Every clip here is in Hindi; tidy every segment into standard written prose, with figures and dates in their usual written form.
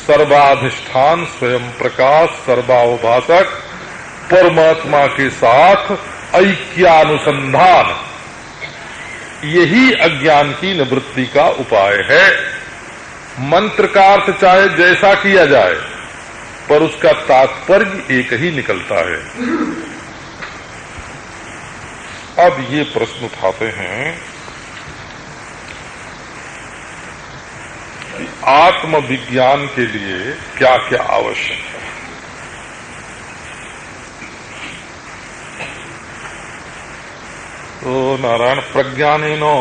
सर्वाधिष्ठान स्वयं प्रकाश सर्वावभाषक परमात्मा के साथ ऐक्यानुसंधान, यही अज्ञान की निवृत्ति का उपाय है। मंत्र का अर्थ चाहे जैसा किया जाए, पर उसका तात्पर्य एक ही निकलता है। अब ये प्रश्न उठाते हैं कि आत्मविज्ञान के लिए क्या क्या आवश्यक है। तो नारायण प्रज्ञानेनो,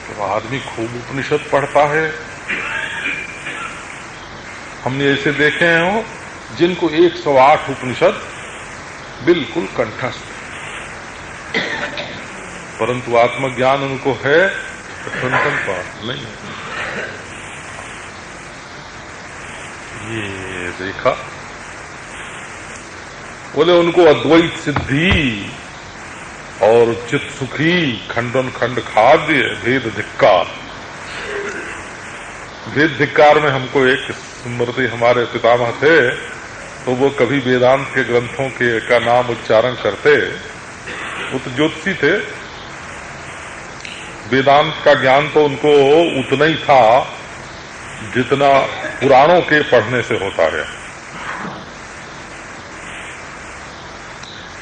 तो आदमी खूब उपनिषद पढ़ता है। हमने ऐसे देखे हैं हो जिनको 108 उपनिषद बिल्कुल कंठस्थ, परंतु आत्मज्ञान उनको है ठन पाठ नहीं। ये देखा, बोले उनको अद्वैत सिद्धि और चित्त सुखी, खंडन खंड खाद्य, भेद धिक्कार। भेद धिक्कार में हमको एक स्मृति, हमारे पितामह थे तो वो कभी वेदांत के ग्रंथों के का नाम उच्चारण करते। वो तो ज्योतिषी थे, वेदांत का ज्ञान तो उनको उतना ही था जितना पुराणों के पढ़ने से होता है।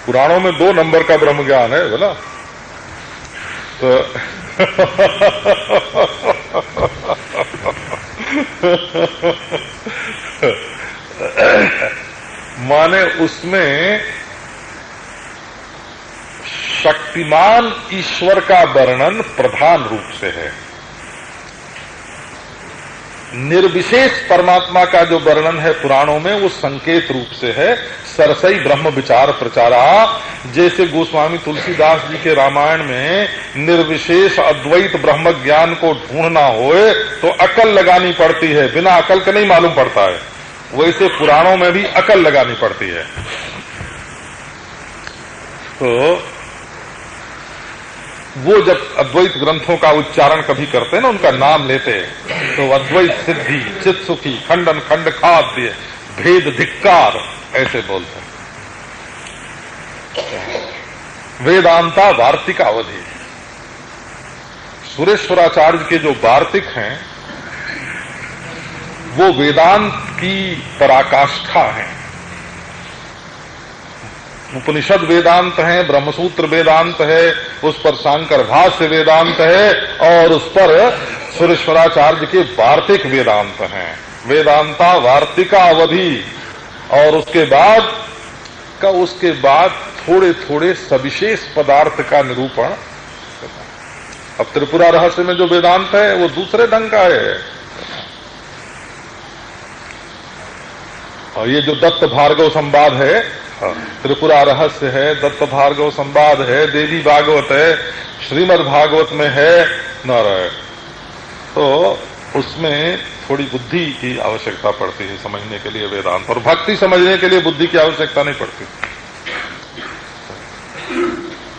पुराणों में 2 नंबर का ब्रह्म ज्ञान है बोला तो माने उसमें शक्तिमान ईश्वर का वर्णन प्रधान रूप से है। निर्विशेष परमात्मा का जो वर्णन है पुराणों में, वो संकेत रूप से है। सरसई ब्रह्म विचार प्रचारा, जैसे गोस्वामी तुलसीदास जी के रामायण में निर्विशेष अद्वैत ब्रह्म ज्ञान को ढूंढना होए तो अकल लगानी पड़ती है, बिना अकल के नहीं मालूम पड़ता है। वैसे पुराणों में भी अकल लगानी पड़ती है। तो वो जब अद्वैत ग्रंथों का उच्चारण कभी करते हैं ना, उनका नाम लेते हैं, तो अद्वैत सिद्धि, चित्त सुखी, खंडन खंड खाद्य, भेद धिक्कार, ऐसे बोलते हैं। वेदांता वार्तिक अवधि, सुरेश्वराचार्य के जो वार्तिक हैं वो वेदांत की पराकाष्ठा है। उपनिषद वेदांत है, ब्रह्मसूत्र वेदांत है, उस पर शांकर भाष्य वेदांत है, और उस पर सुरेश्वराचार्य के वार्तिक वेदांत हैं। वेदांता वार्तिका अवधि, और उसके बाद थोड़े थोड़े सविशेष पदार्थ का निरूपण। अब त्रिपुरा रहस्य में जो वेदांत है वो दूसरे ढंग का है। और ये जो दत्त भार्गव संवाद है, त्रिपुरा रहस्य है, दत्त भार्गव संवाद है, देवी भागवत है, श्रीमद् भागवत में है नारायण, तो उसमें थोड़ी बुद्धि की आवश्यकता पड़ती है समझने के लिए वेदांत, और भक्ति समझने के लिए बुद्धि की आवश्यकता नहीं पड़ती।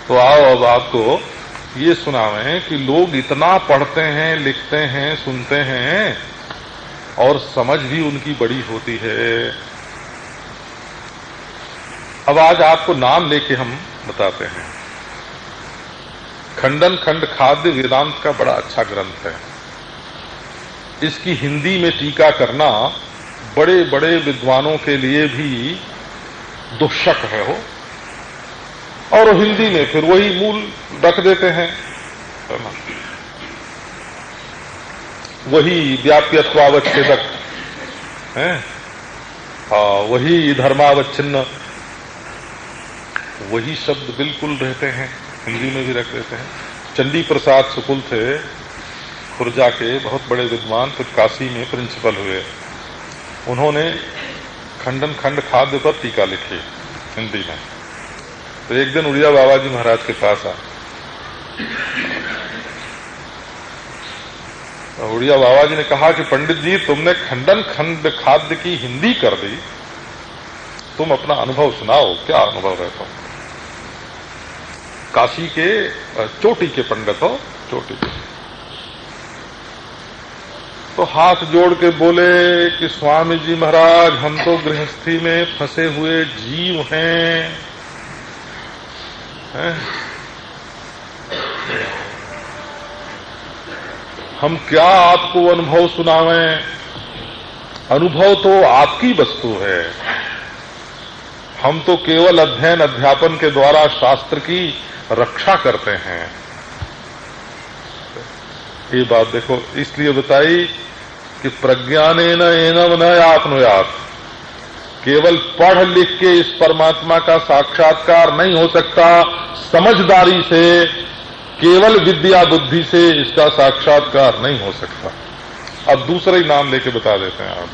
तो आओ अब आपको ये सुनावें कि लोग इतना पढ़ते हैं, लिखते हैं, सुनते हैं, और समझ भी उनकी बड़ी होती है। अब आज आपको नाम लेके हम बताते हैं। खंडन खंड खाद्य वेदांत का बड़ा अच्छा ग्रंथ है। इसकी हिंदी में टीका करना बड़े बड़े विद्वानों के लिए भी दुष्शक है हो, और हिंदी में फिर वही मूल रख देते हैं, वही व्याप्यत्वावच्छेदक है, वही धर्मावच्छिन्न, वही शब्द बिल्कुल रहते हैं, हिंदी में भी रख देते हैं। चंडी प्रसाद सुकुल थे, खुर्जा के बहुत बड़े विद्वान, फिर काशी में प्रिंसिपल हुए। उन्होंने खंडन खंड खाद्य पर टीका लिखी हिंदी में। तो एक दिन उड़िया बाबा जी महाराज के पास आ, उड़िया बाबा जी ने कहा कि पंडित जी, तुमने खंडन खंड खाद्य की हिंदी कर दी, तुम अपना अनुभव सुनाओ, क्या अनुभव है तुम? काशी के चोटी के पंडित हो, चोटी के। तो हाथ जोड़ के बोले कि स्वामी जी महाराज, हम तो गृहस्थी में फंसे हुए जीव हैं, हम क्या आपको अनुभव सुनावें? अनुभव तो आपकी वस्तु है, हम तो केवल अध्ययन अध्यापन के द्वारा शास्त्र की रक्षा करते हैं। ये बात देखो इसलिए बताई कि प्रज्ञानेन एनम न आत्मयात्, केवल पढ़ लिख के इस परमात्मा का साक्षात्कार नहीं हो सकता, समझदारी से, केवल विद्या बुद्धि से इसका साक्षात्कार नहीं हो सकता। अब दूसरा ही नाम लेके बता देते हैं आप।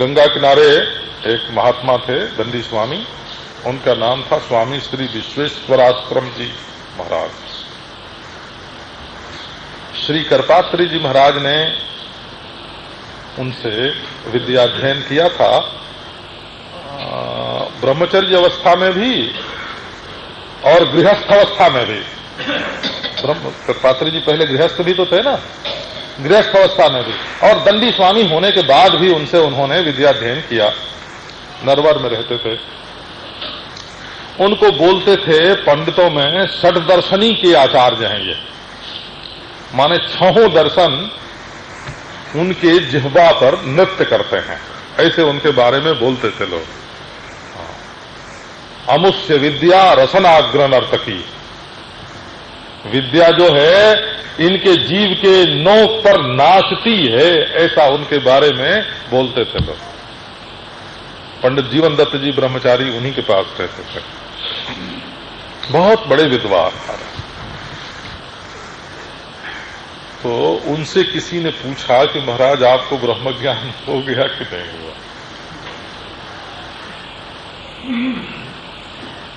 गंगा किनारे एक महात्मा थे, दंडी स्वामी, उनका नाम था स्वामी श्री विश्वेश्वराश्रम जी महाराज। श्री करपात्री जी महाराज ने उनसे विद्याध्ययन किया था, ब्रह्मचर्य अवस्था में भी और गृहस्थ अवस्था में भी। करपात्री जी पहले गृहस्थ भी तो थे ना, गृहस्थ अवस्था में भी, और दंडी स्वामी होने के बाद भी उनसे उन्होंने विद्याध्ययन किया। नरवर में रहते थे। उनको बोलते थे पंडितों में षट दर्शनी के आचार्य हैं ये, माने छहों दर्शन उनके जिह्वा पर नृत्य करते हैं, ऐसे उनके बारे में बोलते थे लोग। अमुष्य विद्या रसनाग्र नर्तकी, विद्या जो है इनके जीव के नोक पर नाचती है, ऐसा उनके बारे में बोलते थे लोग। पंडित जीवन दत्त जी ब्रह्मचारी उन्हीं के पास रहते थे, बहुत बड़े विद्वान। तो उनसे किसी ने पूछा कि महाराज आपको ब्रह्म ज्ञान हो गया कि नहीं हुआ?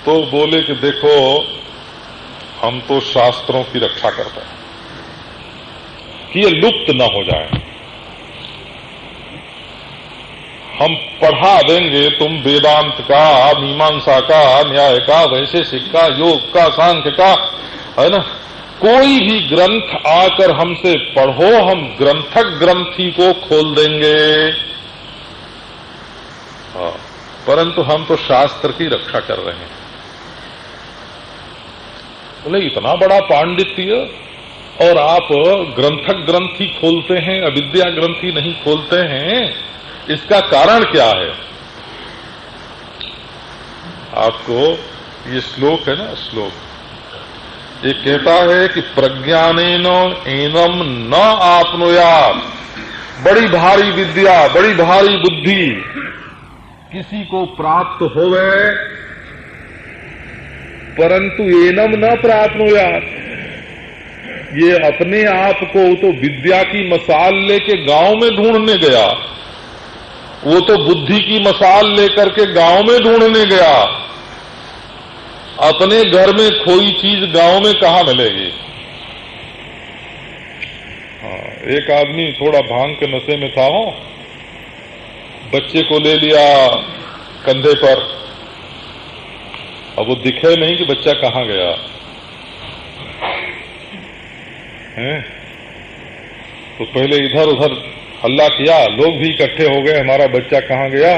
तो बोले कि देखो, हम तो शास्त्रों की रक्षा करते हैं कि ये लुप्त न हो जाए। हम पढ़ा देंगे तुम वेदांत का, मीमांसा का, न्याय का, वैशेषिक का, योग का, सांख्य का, है ना, कोई भी ग्रंथ आकर हमसे पढ़ो, हम ग्रंथक ग्रंथी को खोल देंगे। हाँ, परंतु हम तो शास्त्र की रक्षा कर रहे हैं। बोले इतना बड़ा पांडित्य और आप ग्रंथक ग्रंथी खोलते हैं, अविद्या ग्रंथी नहीं खोलते हैं, इसका कारण क्या है? आपको ये श्लोक है ना, श्लोक ये कहता है कि प्रज्ञानेन एनम न आपनुयात्, बड़ी भारी विद्या, बड़ी भारी बुद्धि किसी को प्राप्त होवे, परंतु एनम न प्राप्नुयात्, ये अपने आप को तो विद्या की मसाल लेके गांव में ढूंढने गया, वो तो बुद्धि की मसाल लेकर के गांव में ढूंढने गया। अपने घर में खोई चीज गांव में कहां मिलेगी? हाँ, एक आदमी थोड़ा भांग के नशे में था, बच्चे को ले लिया कंधे पर, अब वो दिखे नहीं कि बच्चा कहां गया है। तो पहले इधर उधर हल्ला किया, लोग भी इकट्ठे हो गए, हमारा बच्चा कहां गया?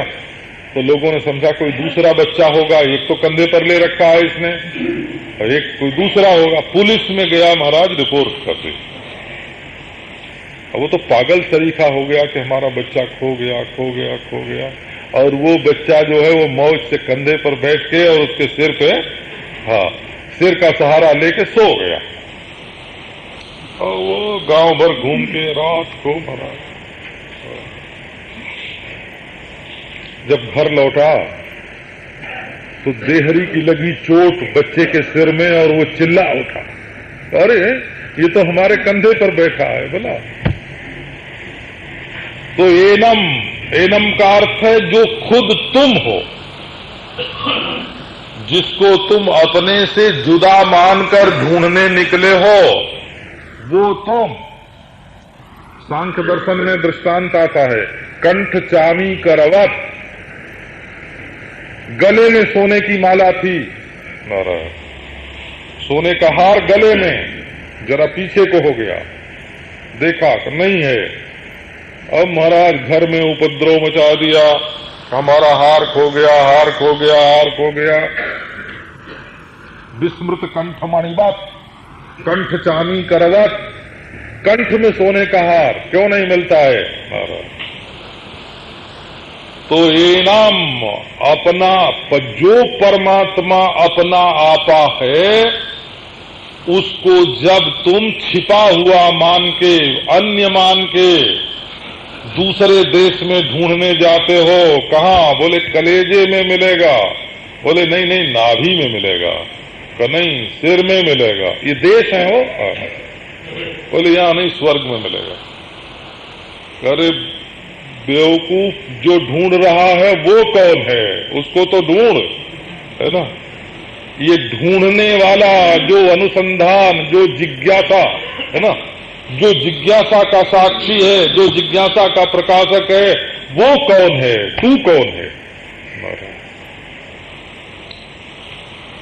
तो लोगों ने समझा कोई दूसरा बच्चा होगा, एक तो कंधे पर ले रखा है इसने और एक कोई दूसरा होगा। पुलिस में गया महाराज, रिपोर्ट कर दी। अब वो तो पागल तरीका हो गया कि हमारा बच्चा खो गया, खो गया, खो गया, और वो बच्चा जो है वो मौज से कंधे पर बैठ के और उसके सिर पे, हाँ, सिर का सहारा लेके सो गया। और वो गांव भर घूम के रात को महाराज जब घर लौटा तो देहरी की लगी चोट बच्चे के सिर में और वो चिल्ला उठा, अरे ये तो हमारे कंधे पर बैठा है। बोला तो एनम, एनम का अर्थ है जो खुद तुम हो, जिसको तुम अपने से जुदा मानकर ढूंढने निकले हो, वो तुम। सांख्य दर्शन में दृष्टांत आता है, कंठ चामी करवत, गले में सोने की माला थी, सोने का हार गले में, जरा पीछे को हो गया, देखा कि नहीं है। अब महाराज घर में उपद्रव मचा दिया, हमारा हार खो गया, हार खो गया, हार खो गया। विस्मृत कंठ मणिवत, कंठ चामी करवत, कंठ में सोने का हार क्यों नहीं मिलता है महाराज? तो एनाम अपना, जो परमात्मा अपना आपा है, उसको जब तुम छिपा हुआ मान के, अन्य मान के दूसरे देश में ढूंढने जाते हो, कहां? बोले कलेजे में मिलेगा। बोले नहीं नहीं, नाभि में मिलेगा। नहीं, सिर में मिलेगा। ये देश है हो? बोले यहां नहीं, स्वर्ग में मिलेगा। अरे बेवकूफ, जो ढूंढ रहा है वो कौन है? उसको तो ढूंढ, है ना। ये ढूंढने वाला, जो अनुसंधान, जो जिज्ञासा है ना, जो जिज्ञासा का साक्षी है, जो जिज्ञासा का प्रकाशक है, वो कौन है? तू कौन है?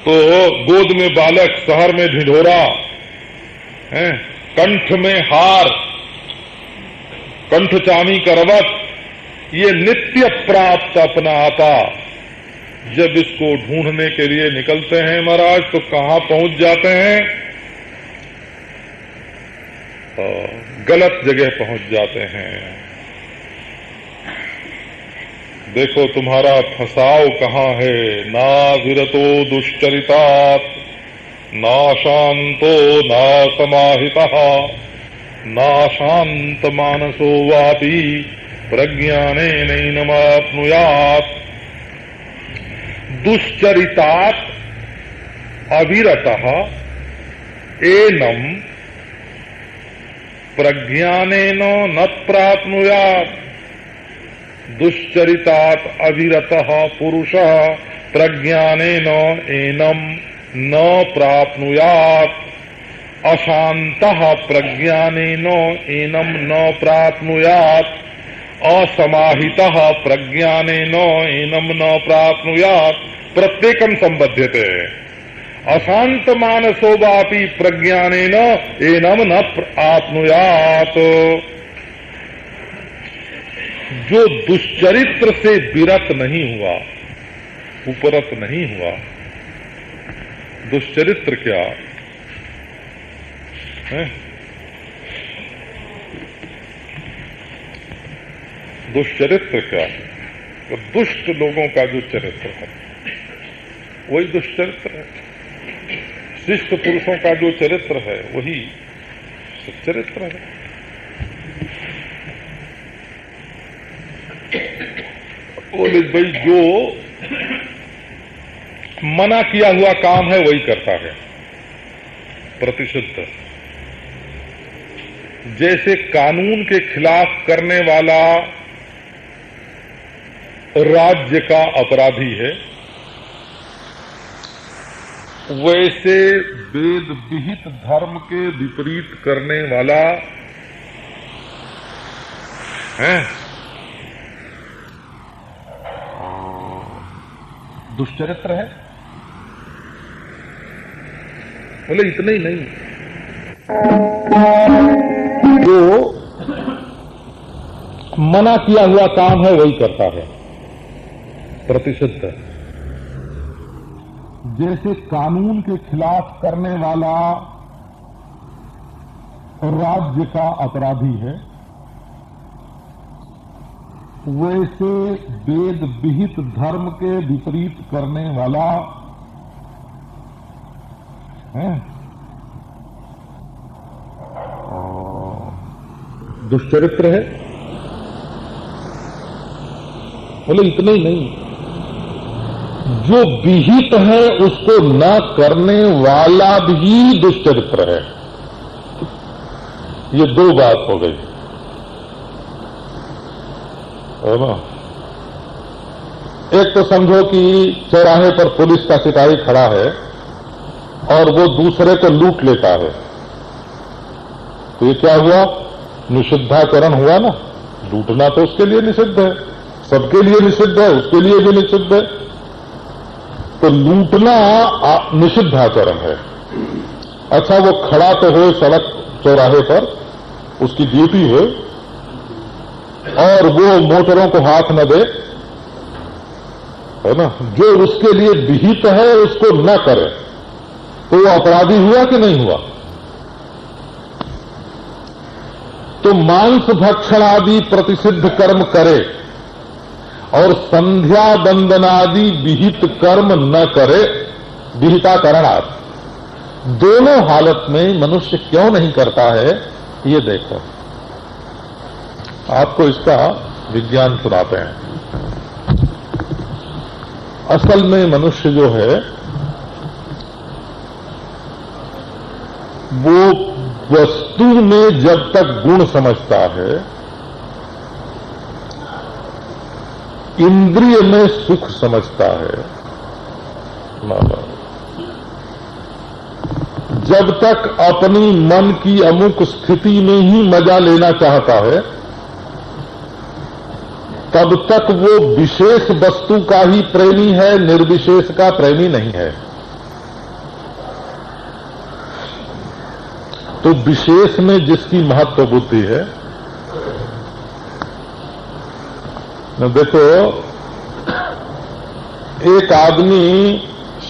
तो गोद में बालक, शहर में ढिढोरा, कंठ में हार, कंठ चामी करवत, ये नित्य प्राप्त अपना आपा जब इसको ढूंढने के लिए निकलते हैं महाराज, तो कहां पहुंच जाते हैं? गलत जगह पहुंच जाते हैं। देखो तुम्हारा फंसाव कहां है। ना विरतो दुश्चरितात्, ना शांतो ना समाहितः, ना शांत मानसो वापि प्रज्ञाने नैनमाप्नुयात्। दुश्चरितात् अविरतः एनम प्रज्ञानेन न प्राप्नुयात्। दुश्चरितात् अविरतः पुरुषः प्रज्ञानेन एनम न प्राप्नुयात्। अशान्तः प्रज्ञानेन एनम न प्राप्नुयात्। असमाहितः प्रज्ञानेन एनम न प्राप्नुयात्। प्रत्येकम संबध्यते। अशांत मानसो वापि प्रज्ञानेन एनम न प्राप्नुयात्। जो दुश्चरित्र से विरत नहीं हुआ, उपरत नहीं हुआ। दुश्चरित्र क्या है? दुश्चरित्र क्या? तो दुष्ट लोगों का जो चरित्र है वही दुश्चरित्र है। शिष्ट पुरुषों का जो चरित्र है वही सच्चरित्र है। बोले भाई, जो मना किया हुआ काम है वही करता है, प्रतिशुद्ध। जैसे कानून के खिलाफ करने वाला राज्य का अपराधी है, वैसे वेद विहित धर्म के विपरीत करने वाला है दुष्चरित्र है। बोले इतना ही नहीं, जो मना किया हुआ काम है वही करता है, प्रतिशुद्ध। जैसे कानून के खिलाफ करने वाला राज्य का अपराधी है, वैसे वेद विहित धर्म के विपरीत करने वाला है दुष्चरित्र है। बोले इतना ही नहीं, जो विहित है उसको न करने वाला भी दुष्चरित्र है। ये दो बात हो गई है ना। एक तो समझो कि चौराहे पर पुलिस का सिपाही खड़ा है और वो दूसरे को लूट लेता है, तो ये क्या हुआ? निषिद्धाचरण हुआ ना। लूटना तो उसके लिए निषिद्ध है, सबके लिए निषिद्ध है, उसके लिए भी निषिद्ध है। तो लूटना निषिद्धाचरण है। अच्छा, वो खड़ा तो हो सड़क चौराहे पर, उसकी ड्यूटी हो और वो मोटरों को हाथ न दे, है ना, जो उसके लिए विहित है उसको न करे, तो वो अपराधी हुआ कि नहीं हुआ? तो मांस भक्षण आदि प्रतिषिद्ध कर्म करे और संध्या वंदनादि विहित कर्म न करे, विहिताकरणात्, दोनों हालत में मनुष्य क्यों नहीं करता है, ये देखो। आपको इसका विज्ञान सुनाते हैं। असल में मनुष्य जो है वो वस्तु में जब तक गुण समझता है, इंद्रिय में सुख समझता है, जब तक अपनी मन की अमुक स्थिति में ही मजा लेना चाहता है, तब तक वो विशेष वस्तु का ही प्रेमी है, निर्विशेष का प्रेमी नहीं है। तो विशेष में जिसकी महत्व बुद्धि है, देखो एक आदमी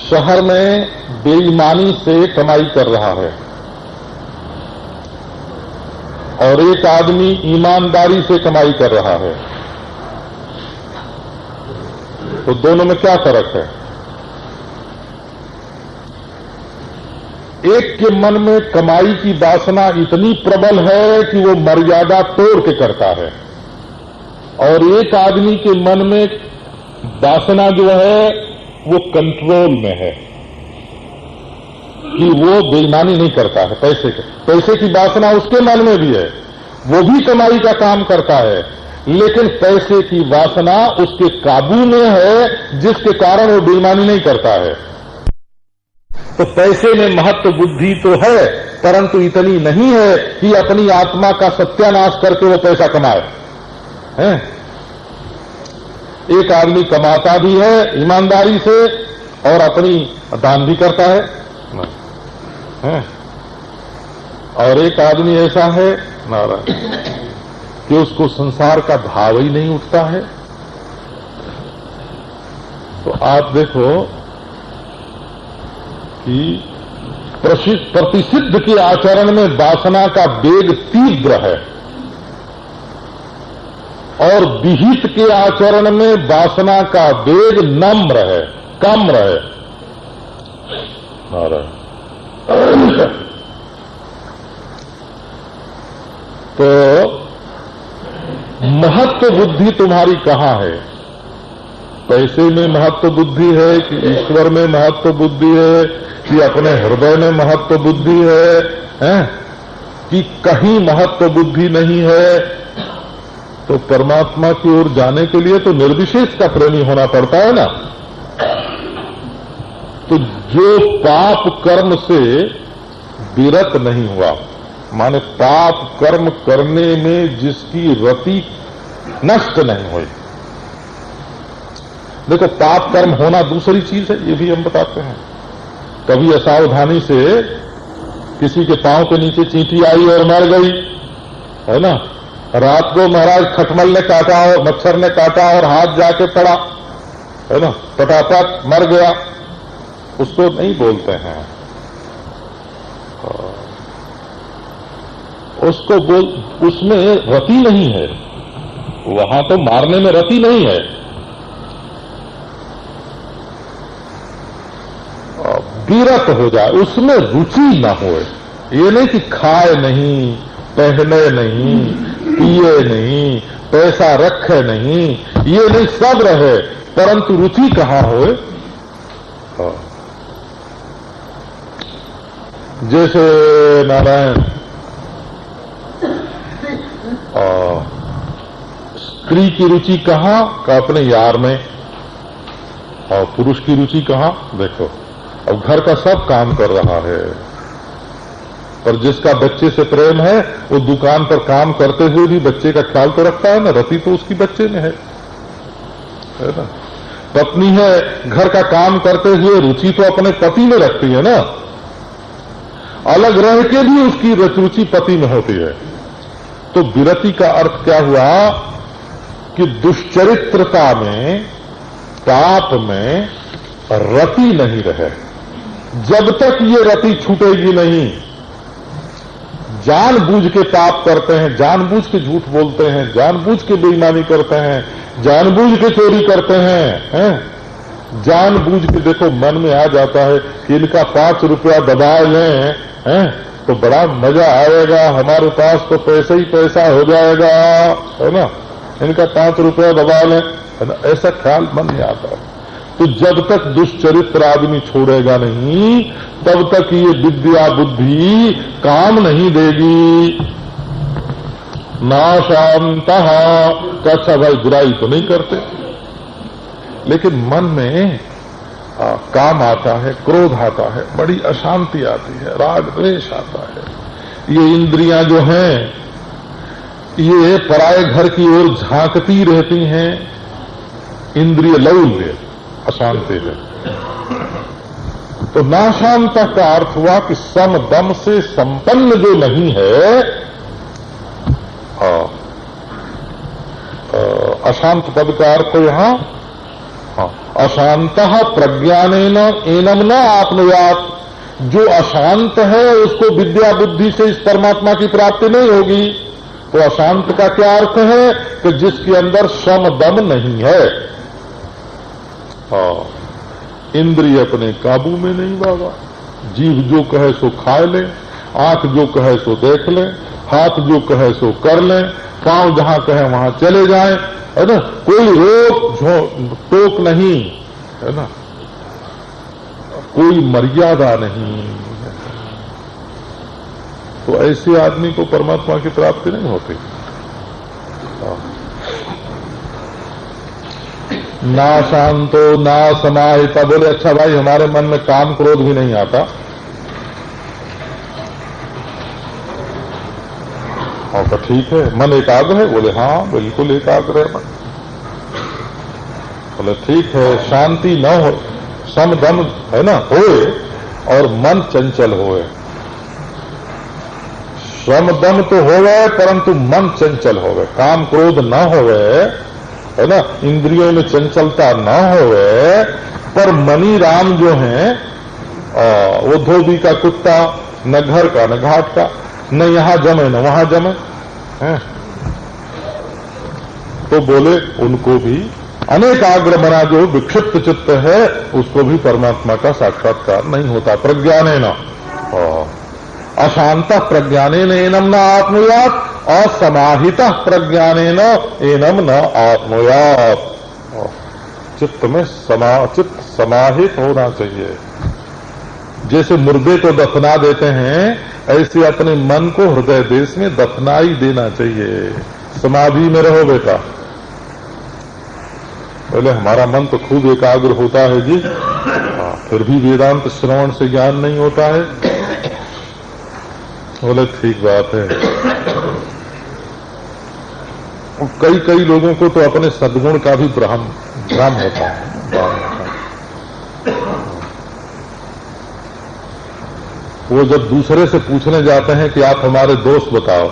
शहर में बेईमानी से कमाई कर रहा है और एक आदमी ईमानदारी से कमाई कर रहा है, तो दोनों में क्या फर्क है? एक के मन में कमाई की वासना इतनी प्रबल है कि वो मर्यादा तोड़ के करता है, और एक आदमी के मन में वासना जो है वो कंट्रोल में है कि वो बेईमानी नहीं करता है। पैसे की वासना उसके मन में भी है, वो भी कमाई का काम करता है, लेकिन पैसे की वासना उसके काबू में है, जिसके कारण वो बेईमानी नहीं करता है। तो पैसे में महत्व बुद्धि तो है, परंतु इतनी नहीं है कि अपनी आत्मा का सत्यानाश करके वो पैसा कमाए। हैं? एक आदमी कमाता भी है ईमानदारी से और अपनी दान भी करता है, हैं? और एक आदमी ऐसा है नारायण कि उसको संसार का भाव ही नहीं उठता है। तो आप देखो कि प्रतिषिद्ध के आचरण में वासना का वेग तीव्र है और विहित के आचरण में वासना का वेग नम्र है, कम रहे। तो महत्व बुद्धि तुम्हारी कहां है? पैसे में महत्व बुद्धि है कि ईश्वर में महत्व बुद्धि है कि अपने हृदय में महत्व बुद्धि है, कि कहीं महत्व बुद्धि नहीं है? तो परमात्मा की ओर जाने के लिए तो निर्विशेष का प्रेमी होना पड़ता है ना। तो जो पाप कर्म से विरत नहीं हुआ, माने पाप कर्म करने में जिसकी रति नष्ट नहीं हुई। देखो पाप कर्म होना दूसरी चीज है, ये भी हम बताते हैं। कभी असावधानी से किसी के पांव के नीचे चींटी आई और मर गई, है ना। रात को महाराज खटमल ने काटा और मच्छर ने काटा और हाथ जाके पड़ा, है ना, पटापट मर गया, उसको नहीं बोलते हैं। उसको उसमें रति नहीं है, वहां तो मारने में रति नहीं है। विरत हो जाए, उसमें रुचि ना हो। ये नहीं कि खाए नहीं, पहने नहीं, पिए नहीं, पैसा रखे नहीं, ये नहीं, सब रहे, परंतु रुचि कहां हो। जैसे नारायण स्त्री की रुचि कहां का अपने यार में, और पुरुष की रुचि कहां देखो। अब घर का सब काम कर रहा है, पर जिसका बच्चे से प्रेम है वो दुकान पर काम करते हुए भी बच्चे का ख्याल तो रखता है ना, रति तो उसकी बच्चे में है ना। पत्नी है, घर का काम करते हुए रुचि तो अपने पति में रखती है ना, अलग रह के भी उसकी रुचि पति में होती है। तो विरति का अर्थ क्या हुआ कि दुष्चरित्रता में, पाप में रति नहीं रहे। जब तक ये रति छूटेगी नहीं, जानबूझ के पाप करते हैं, जानबूझ के झूठ बोलते हैं, जानबूझ के बेईमानी करते हैं, जानबूझ के चोरी करते हैं, जानबूझ के, देखो मन में आ जाता है कि इनका 5 रुपया दबा लें, तो बड़ा मजा आएगा, हमारे पास तो पैसे ही पैसा हो जाएगा, है ना, इनका 5 रुपया दबा लें, है ना, ऐसा ख्याल मन में आता है। तो जब तक दुष्चरित्र आदमी छोड़ेगा नहीं, तब तक ये विद्या बुद्धि काम नहीं देगी। नाशांतः अच्छा भाई, बुराई तो नहीं करते, लेकिन मन में काम आता है, क्रोध आता है, बड़ी अशांति आती है, राग द्वेष आता है। ये इंद्रियां जो हैं, ये पराये घर की ओर झांकती रहती हैं, इंद्रिय लौल्य, अशांति है। तो नाशांत का अर्थ हुआ कि सम दम से संपन्न जो नहीं है, अशांत पद का अर्थ यहां अशांत प्रज्ञानेन एनम न आत्मयात। जो अशांत है उसको विद्या बुद्धि से इस परमात्मा की प्राप्ति नहीं होगी। तो अशांत का क्या अर्थ है कि जिसके अंदर सम दम नहीं है, इंद्रिय अपने काबू में नहीं बाबा। जीभ जो कहे सो खा ले, आंख जो कहे सो देख ले, हाथ जो कहे सो कर ले, पांव जहां कहे वहां चले जाए, है ना, कोई रोक टोक नहीं, है ना, कोई मर्यादा नहीं। तो ऐसे आदमी को परमात्मा की प्राप्ति नहीं होती। ना शांतो ना समाहिता। बोले अच्छा भाई, हमारे मन में काम क्रोध भी नहीं आता। और तो ठीक है, मन एकाग्र है? बोले हाँ बिल्कुल एकाग्र है मन। बोले ठीक है, शांति न हो, सम दम है ना होए, और मन चंचल होए। श्रम दम तो होवे परंतु मन चंचल होवे, काम क्रोध न होवे, है ना, इंद्रियों में चंचलता न होवे, पर मनी राम जो हैं वो धोबी का कुत्ता, न घर का न घाट का, न यहां जमे न वहां जमे हैं। तो बोले उनको भी अनेकाग्र मना जो विक्षिप्त चित्त है, उसको भी परमात्मा का साक्षात्कार नहीं होता। प्रज्ञाने न अशांत प्रज्ञानेन एनम न आत्मयात, असमाहित प्रज्ञानेन एनम न आत्मयात। चित्त में चित्त समाहित होना चाहिए। जैसे मुर्दे को दफना देते हैं, ऐसे अपने मन को हृदय देश में दफनाई देना चाहिए। समाधि में रहो बेटा। पहले हमारा मन तो खूब एकाग्र होता है जी, फिर भी वेदांत श्रवण से ज्ञान नहीं होता है। बोले ठीक बात है। कई लोगों को तो अपने सद्गुण का भी भ्रम होता है। वो जब दूसरे से पूछने जाते हैं कि आप हमारे दोस्त बताओ,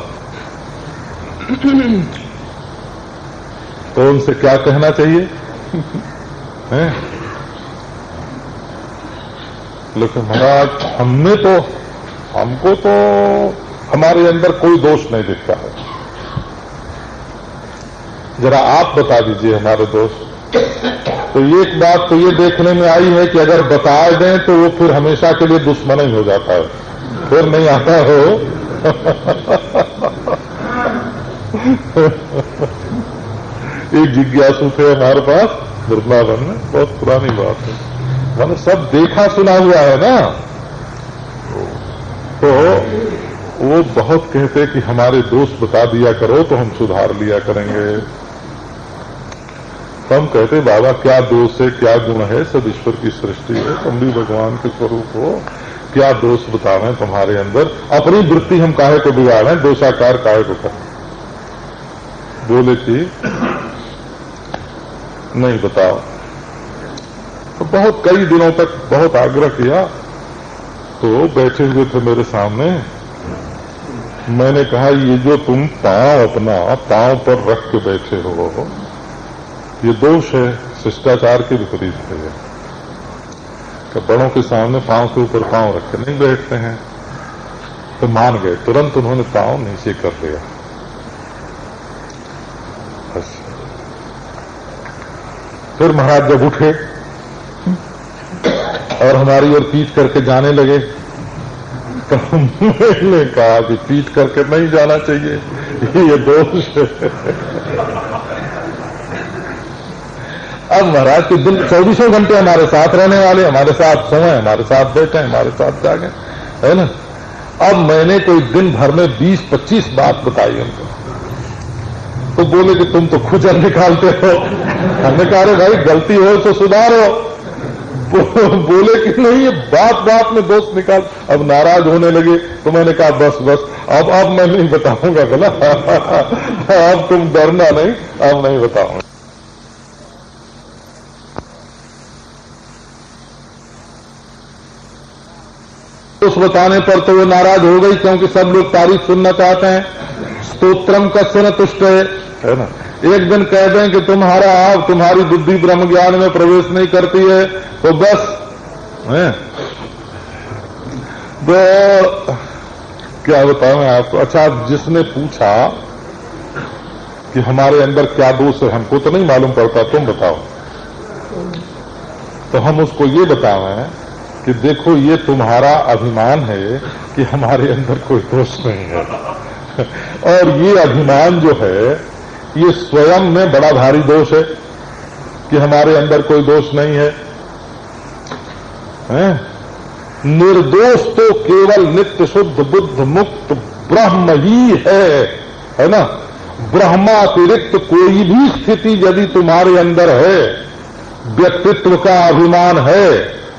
तो उनसे क्या कहना चाहिए? हैं? लेकिन महाराज हमको तो हमारे अंदर कोई दोष नहीं दिखता है, जरा आप बता दीजिए हमारे दोष। तो एक बात तो ये देखने में आई है कि अगर बता दें तो वो फिर हमेशा के लिए दुश्मन ही हो जाता है, फिर नहीं आता हो। एक जिज्ञासु थे हमारे पास वृंदावन में, बहुत पुरानी बात है, मैंने सब देखा सुना हुआ है ना, तो वो बहुत कहते कि हमारे दोष बता दिया करो तो हम सुधार लिया करेंगे। तो हम कहते बाबा क्या दोष है, क्या गुण है, सब ईश्वर की सृष्टि है, तुम भी भगवान के स्वरूप हो, क्या दोष बतावें तुम्हारे अंदर, अपनी वृत्ति हम काहे को बिगाड़ें, दोषाकार काहे को करें। बोले कि नहीं बताओ। तो बहुत कई दिनों तक बहुत आग्रह किया, तो बैठे हुए थे मेरे सामने, मैंने कहा ये जो तुम पांव अपना पांव पर रख के बैठे हो ये दोष है, शिष्टाचार के विपरीत है। कि बड़ों के सामने पांव के ऊपर पांव रख के नहीं बैठते हैं। तो मान गए, तुरंत उन्होंने पांव नीचे कर लिया। बस फिर महाराज जब उठे और हमारी ओर पीठ करके जाने लगे तो मैंने कहा कि पीठ करके नहीं जाना चाहिए, ये दोष है। अब महाराज के दिन 24 घंटे हमारे साथ रहने वाले, हमारे साथ सोए, हमारे साथ बैठे, हमारे साथ जागे, है ना। अब मैंने कोई दिन भर में 20-25 बात बताई उनको, तो बोले कि तुम तो खुजल निकालते हो। हमने कहा अरे भाई गलती हो तो सुधारो। बोले कि नहीं ये बात बात में दोस्त निकाल। अब नाराज होने लगे तो मैंने कहा बस बस अब मैं नहीं बताऊंगा, बोला अब तुम डरना नहीं, अब नहीं बताऊंगा। उस बताने पर तो वो नाराज हो गई, क्योंकि सब लोग तारीफ सुनना चाहते हैं। स्तोत्रम कस्य न तुष्ट है ना। एक दिन कह दें कि तुम्हारी बुद्धि ब्रह्म ज्ञान में प्रवेश नहीं करती है तो बस है। तो क्या बताऊं मैं आपको। अच्छा, जिसने पूछा कि हमारे अंदर क्या दोष है, हमको तो नहीं मालूम पड़ता, तुम बताओ। तो हम उसको ये बताएं कि देखो ये तुम्हारा अभिमान है कि हमारे अंदर कोई दोष नहीं है, और ये अभिमान जो है ये स्वयं में बड़ा भारी दोष है कि हमारे अंदर कोई दोष नहीं है, हैं? निर्दोष तो केवल नित्य शुद्ध बुद्ध मुक्त ब्रह्म ही है ना। ब्रह्मातिरिक्त कोई भी स्थिति यदि तुम्हारे अंदर है, व्यक्तित्व का अभिमान है,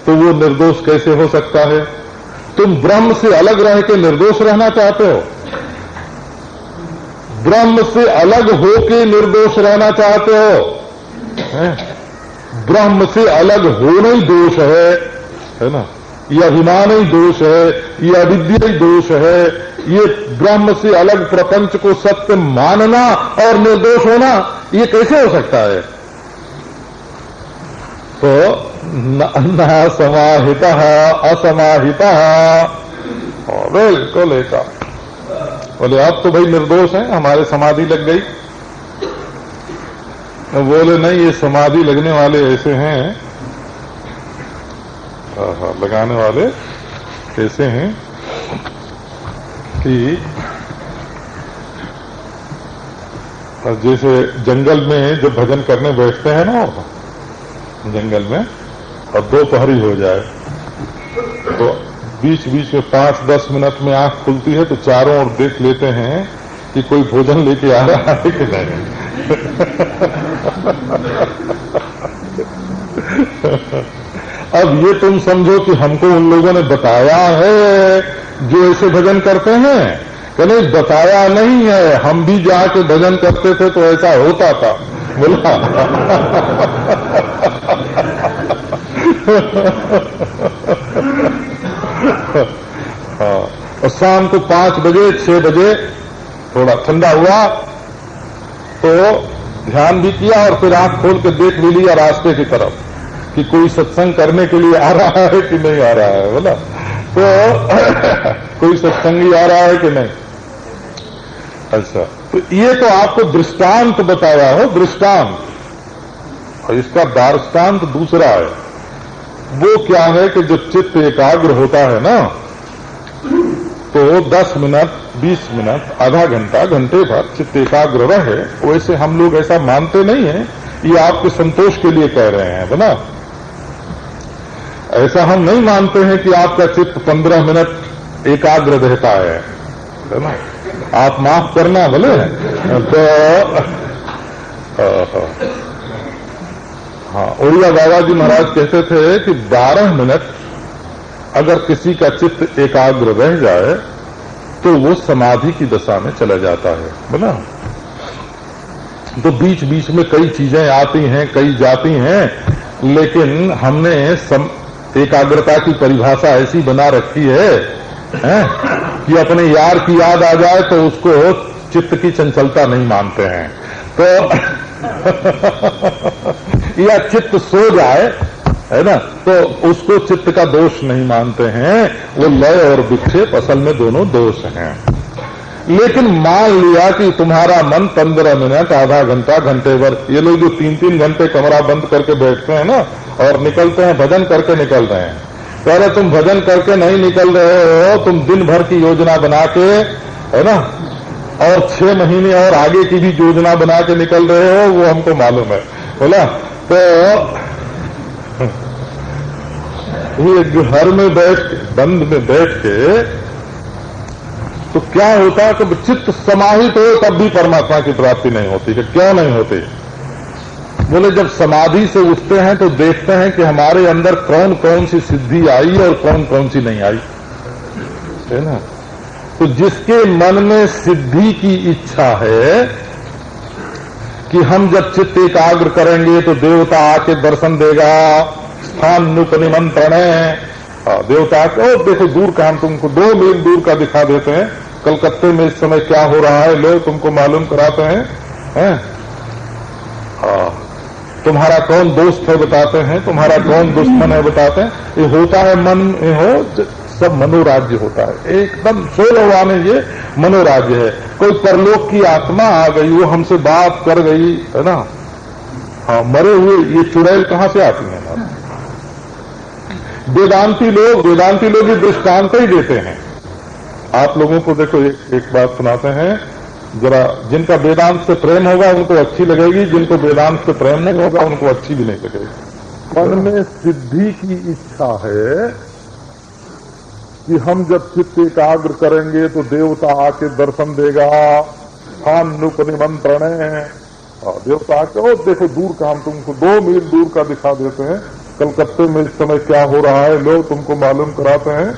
तो वो निर्दोष कैसे हो सकता है। तुम ब्रह्म से अलग रह के निर्दोष रहना चाहते हो, ब्रह्म से अलग होके निर्दोष रहना चाहते हो। ब्रह्म से अलग होना ही दोष है ना। ये अभिमान ही दोष है, ये अविद्या ही दोष है। ये ब्रह्म से अलग प्रपंच को सत्य मानना और निर्दोष होना, ये कैसे हो सकता है। तो न समाहिता असमाहिता, बिल्कुल ऐसा। बोले आप तो भाई निर्दोष हैं, हमारे समाधि लग गई। बोले नहीं, ये समाधि लगने वाले ऐसे हैं, लगाने वाले ऐसे हैं कि जैसे जंगल में जब भजन करने बैठते हैं ना, जंगल में, और दोपहरी हो जाए तो बीच बीच में 5-10 मिनट में आंख खुलती है तो चारों ओर देख लेते हैं कि कोई भोजन लेके आ रहा है कि नहीं। अब ये तुम समझो कि हमको उन लोगों ने बताया है जो ऐसे भजन करते हैं, कि नहीं बताया नहीं है, हम भी जाके भजन करते थे तो ऐसा होता था। बोला हाँ। और शाम को 5 बजे 6 बजे थोड़ा ठंडा हुआ तो ध्यान भी किया और फिर आंख खोल के देख भी लिया रास्ते की तरफ कि कोई सत्संग करने के लिए आ रहा है कि नहीं आ रहा है। बोला तो कोई सत्संगी आ रहा है कि नहीं। अच्छा, तो ये तो आपको दृष्टांत बताया हो, दृष्टांत। और इसका दार्ष्टान्त दूसरा है। वो क्या है कि जो चित्त एकाग्र होता है ना, तो 10 मिनट 20 मिनट आधा घंटा घंटे भर चित्त एकाग्र रहे। वैसे हम लोग ऐसा मानते नहीं है, ये आपके संतोष के लिए कह रहे हैं बोला। ऐसा हम नहीं मानते हैं कि आपका चित्त 15 मिनट एकाग्र रहता है ना। आप माफ करना बोले तो हाँ, उड़िया बाबा जी महाराज कहते थे कि 12 मिनट अगर किसी का चित्त एकाग्र रह जाए तो वो समाधि की दशा में चला जाता है बोला। तो बीच बीच में कई चीजें आती हैं, कई जाती हैं, लेकिन हमने एकाग्रता की परिभाषा ऐसी बना रखी है कि अपने यार की याद आ जाए तो उसको चित्त की चंचलता नहीं मानते हैं, तो या चित्त सो जाए, है ना, तो उसको चित्त का दोष नहीं मानते हैं। वो लय और विक्षेप असल में दोनों दोष हैं। लेकिन मान लिया कि तुम्हारा मन 15 मिनट, आधा घंटा, घंटे भर, ये लोग जो 3-3 घंटे कमरा बंद करके बैठते हैं ना और निकलते हैं, भजन करके निकल रहे हैं। पहले तुम भजन करके नहीं निकल रहे हो, तुम दिन भर की योजना बना के, है ना, और 6 महीने और आगे की भी योजना बना के निकल रहे हो, वो हमको मालूम है, बोला। तो ये घर में बैठ के, बंद में बैठ के, तो क्या होता है कि चित्त समाहित हो तब भी परमात्मा की प्राप्ति नहीं होती है। क्यों नहीं होती? बोले जब समाधि से उठते हैं तो देखते हैं कि हमारे अंदर कौन कौन सी सिद्धि आई और कौन कौन सी नहीं आई, है ना। तो जिसके मन में सिद्धि की इच्छा है कि हम जब चित्त एकाग्र करेंगे तो देवता आके दर्शन देगा, स्थान नुपनिमंत्रण है, देवता को देखो दूर का, हम तुमको 2 मील दूर का दिखा देते हैं, कलकत्ते में इस समय क्या हो रहा है लोग तुमको मालूम कराते हैं, तुम्हारा कौन दोस्त है बताते हैं, तुम्हारा कौन दुश्मन है बताते हैं। ये होता है मन में, हो सब मनोराज्य होता है, एकदम 16वां में ये मनोराज्य है। कोई परलोक की आत्मा आ गई, वो हमसे बात कर गई, है ना। हाँ, मरे हुए ये चुड़ैल कहां से आती है ना। वेदांती लोग ये दृष्टांत ही देते हैं। आप लोगों को देखो एक बात सुनाते हैं जरा, जिनका वेदांत से प्रेम होगा उनको अच्छी लगेगी, जिनको वेदांत से प्रेम नहीं होगा उनको अच्छी भी नहीं लगेगी। मन में सिद्धि की इच्छा है कि हम जब चित्त एकाग्र करेंगे तो देवता आके दर्शन देगा, स्थान नुपनिमंत्रण है, देवता आके, ओ देखो दूर का, हम तुमको 2 मील दूर का दिखा देते हैं, कलकत्ते में इस समय क्या हो रहा है लोग तुमको मालूम कराते हैं,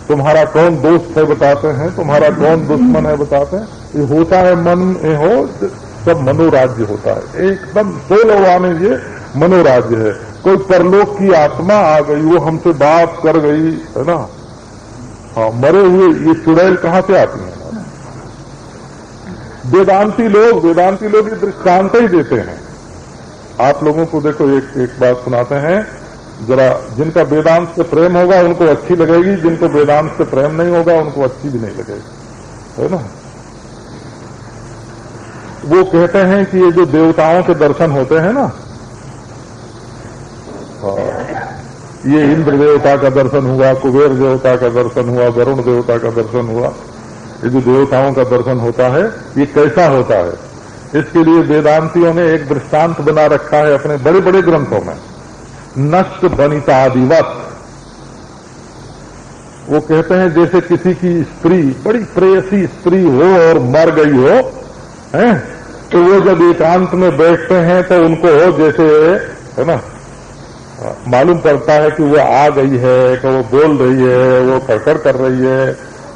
तुम्हारा कौन दोस्त है बताते हैं, तुम्हारा कौन दुश्मन है बताते हैं। ये होता है मन में, हो सब मनोराज्य होता है, एकदम 16वां में ये मनोराज्य है। कोई परलोक की आत्मा आ गई, वो हमसे बात कर गई, है ना। हाँ, मरे हुए ये चुड़ैल कहां से आती है ना। वेदांती लोग ये दृष्टांत ही देते हैं। आप लोगों को देखो एक बात सुनाते हैं जरा, जिनका वेदांत से प्रेम होगा उनको अच्छी लगेगी, जिनको वेदांत से प्रेम नहीं होगा उनको अच्छी भी नहीं लगेगी, है ना। वो कहते हैं कि ये जो देवताओं के दर्शन होते हैं ना, ये इंद्र देवता का दर्शन हुआ, कुबेर देवता का दर्शन हुआ, वरुण देवता का दर्शन हुआ, ये जो देवताओं का दर्शन होता है ये कैसा होता है, इसके लिए वेदांतियों ने एक दृष्टांत बना रखा है अपने बड़े बड़े ग्रंथों में, नष्ट बनितादिवत। वो कहते हैं जैसे किसी की स्त्री, बड़ी प्रेयसी स्त्री हो और मर गई हो, हैं, तो वो जब एकांत में बैठते हैं तो उनको जैसे, है ना, मालूम पड़ता है कि वो आ गई है, कि वो बोल रही है, वो कड़कड़ कर रही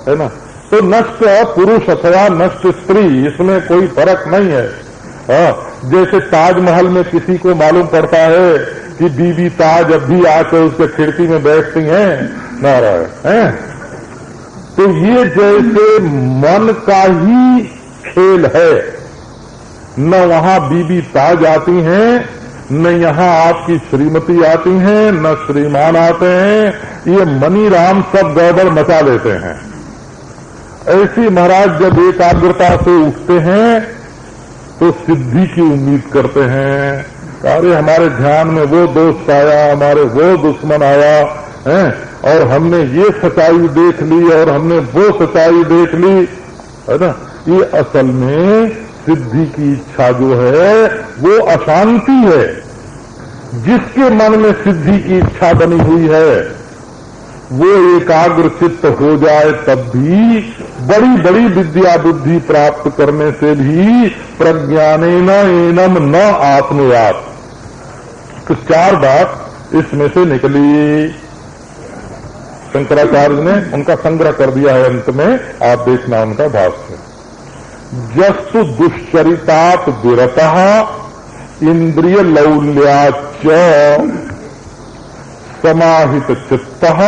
है ना। तो नष्ट पुरुष अथवा नष्ट स्त्री, इसमें कोई फर्क नहीं है। जैसे ताजमहल में किसी को मालूम पड़ता है कि बीबी ताज अब भी आकर उसके खिड़की में बैठती हैं, नारायण, हैं, तो ये जैसे मन का ही खेल है, न वहां बीबी ताज आती हैं, न यहां आपकी श्रीमती आती हैं, न श्रीमान आते हैं, ये मनी राम सब गड़बड़ मचा देते हैं। ऐसी महाराज जब एकाग्रता से उठते हैं तो सिद्धि की उम्मीद करते हैं, अरे हमारे ध्यान में वो दोस्त आया, हमारे वो दुश्मन आया है, और हमने ये सच्चाई देख ली और हमने वो सच्चाई देख ली, है ना। ये असल में सिद्धि की इच्छा जो है वो अशांति है। जिसके मन में सिद्धि की इच्छा बनी हुई है वो एकाग्र चित्त हो जाए तब भी बड़ी बड़ी विद्या बुद्धि प्राप्त करने से भी प्रज्ञानेन एनम न आत्मयात्। तो 4 बात इसमें से निकली। शंकराचार्य ने उनका संग्रह कर दिया है, अंत में आप देखना उनका भाष्य। जस्तु दुश्चरितात विरतः इंद्रिय लौल्याच समाहित चित्तः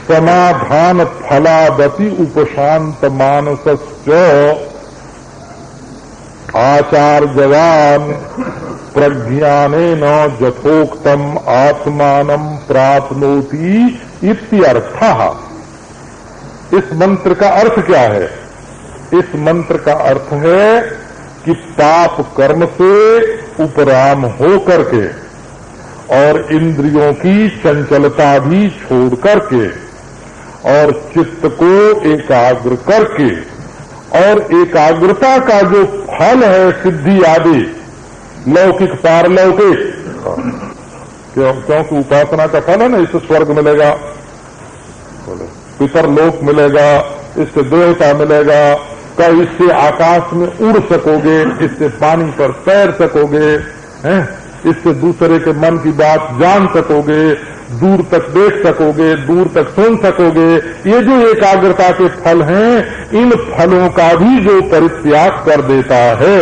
समाधान फलादति उपशांत मानसश्च आचार्यवान प्रज्ञानेन यथोक्तम आत्मानं प्राप्नोति इत्यर्थः। इस मंत्र का अर्थ क्या है? इस मंत्र का अर्थ है कि पाप कर्म से उपराम हो करके और इंद्रियों की चंचलता भी छोड़ करके और चित्त को एकाग्र करके और एकाग्रता का जो फल है सिद्धि आदि लौकिक पारलौकिक, क्योंकि उपासना का फल है ना, इससे स्वर्ग मिलेगा, पितरलोक मिलेगा, इससे देवता मिलेगा, का इससे आकाश में उड़ सकोगे, इससे पानी पर तैर सकोगे, हैं? इससे दूसरे के मन की बात जान सकोगे, दूर तक देख सकोगे, दूर तक सुन सकोगे। ये जो एकाग्रता के फल हैं, इन फलों का भी जो परित्याग कर देता है,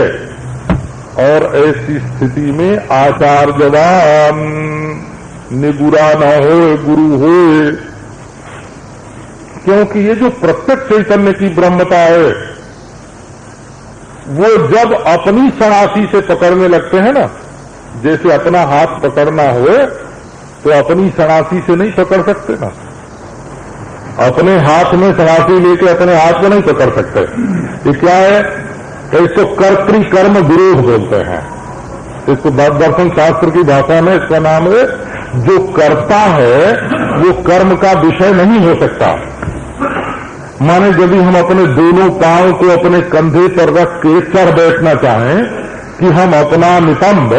और ऐसी स्थिति में आचार्यवान निगुरा न हो गुरु हो, क्योंकि ये जो प्रत्यक्ष चैतन्य की ब्रह्मता है वो जब अपनी सनासी से पकड़ने लगते हैं ना, जैसे अपना हाथ पकड़ना हो तो अपनी सनासी से नहीं पकड़ सकते ना, अपने हाथ में सनासी लेके अपने हाथ को नहीं पकड़ सकते। ये क्या है? इसको कर्तृकर्म विरोध बोलते हैं। इसको दर्शन शास्त्र की भाषा में इसका नाम है, जो कर्ता है वो कर्म का विषय नहीं हो सकता। माने यदि हम अपने दोनों पांव को अपने कंधे पर रख के चढ़ बैठना चाहें कि हम अपना नितंब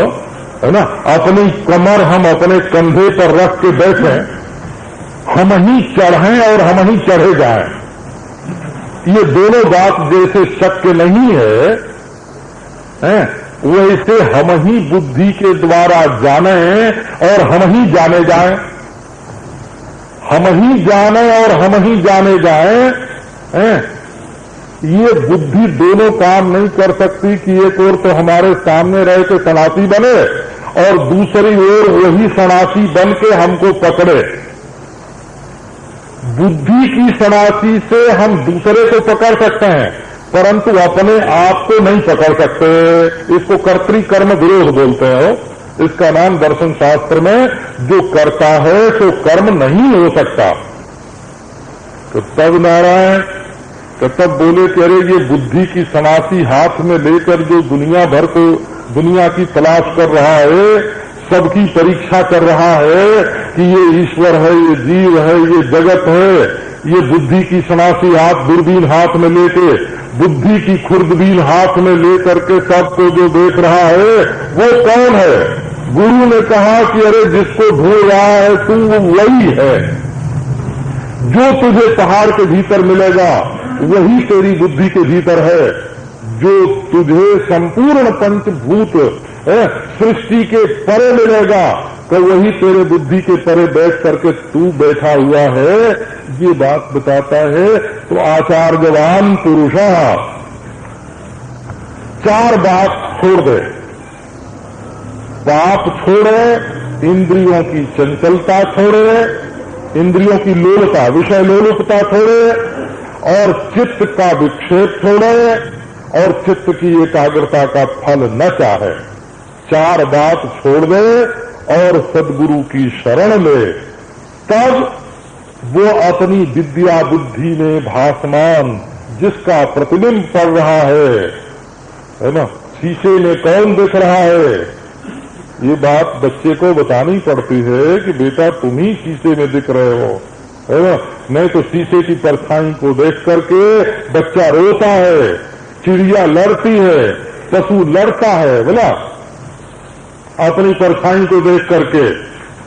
है ना, अपनी कमर हम अपने कंधे पर रख के बैठें, हम ही चढ़ें और हम ही चढ़े जाएं, ये दोनों बात जैसे शक्य नहीं है, वैसे हम ही बुद्धि के द्वारा जाने और हम ही जाने जाएं, हम ही जाने और हम ही जाने जाएं, ये बुद्धि दोनों काम नहीं कर सकती कि एक ओर तो हमारे सामने रह के सनासी बने और दूसरी ओर वही सनासी बन के हमको पकड़े। बुद्धि की सनासी से हम दूसरे को पकड़ सकते हैं, परंतु अपने आप को नहीं पकड़ सकते। इसको कर्तृकर्म विरोध बोलते हो। इसका नाम दर्शन शास्त्र में जो करता है तो कर्म नहीं हो सकता। तो तब नारायण तो तब बोले कि अरे ये बुद्धि की सनासी हाथ में लेकर जो दुनिया भर को दुनिया की तलाश कर रहा है, सबकी परीक्षा कर रहा है कि ये ईश्वर है, ये जीव है, ये जगत है, ये बुद्धि की सनासी हाथ दूरबीन हाथ में लेके, बुद्धि की खुर्दबीन हाथ में लेकर के सबको जो देख रहा है वो कौन है? गुरु ने कहा कि अरे जिसको ढूंढ रहा है तू वही है। जो तुझे पहाड़ के भीतर मिलेगा वही तेरी बुद्धि के भीतर है। जो तुझे संपूर्ण पंचभूत सृष्टि के परे मिलेगा तो वही तेरे बुद्धि के परे बैठ करके तू बैठा हुआ है। ये बात बताता है। तो आचार्यवान पुरुष चार बात छोड़ दे, पाप छोड़े, इंद्रियों की चंचलता छोड़े, इंद्रियों की लोलता विषय लोलुपता छोड़े और चित्त का विक्षेप छोड़े और चित्त की एकाग्रता का फल न चाहे। चार बात छोड़ दे और सद्गुरु की शरण ले, तब वो अपनी विद्या बुद्धि में भासमान जिसका प्रतिबिंब पड़ रहा है ना, शीशे में कौन दिख रहा है, ये बात बच्चे को बतानी पड़ती है कि बेटा तुम ही शीशे में दिख रहे हो, है ना। नहीं तो शीशे की परछाई को देख करके बच्चा रोता है, चिड़िया लड़ती है, पशु लड़ता है, बोला अपनी परछाई को देख करके।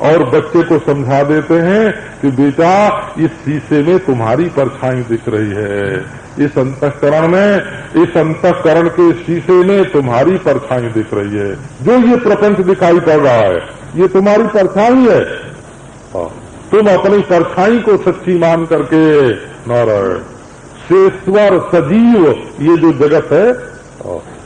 और बच्चे को समझा देते हैं कि बेटा इस शीशे में तुम्हारी परछाई दिख रही है, इस अंतःकरण में, इस अंतःकरण के शीशे में तुम्हारी परछाई दिख रही है। जो ये प्रपंच दिखाई पड़ रहा है ये तुम्हारी परछाई है। तुम अपनी परछाई को सच्ची मान करके नारायण शेश्वर सजीव ये जो जगत है,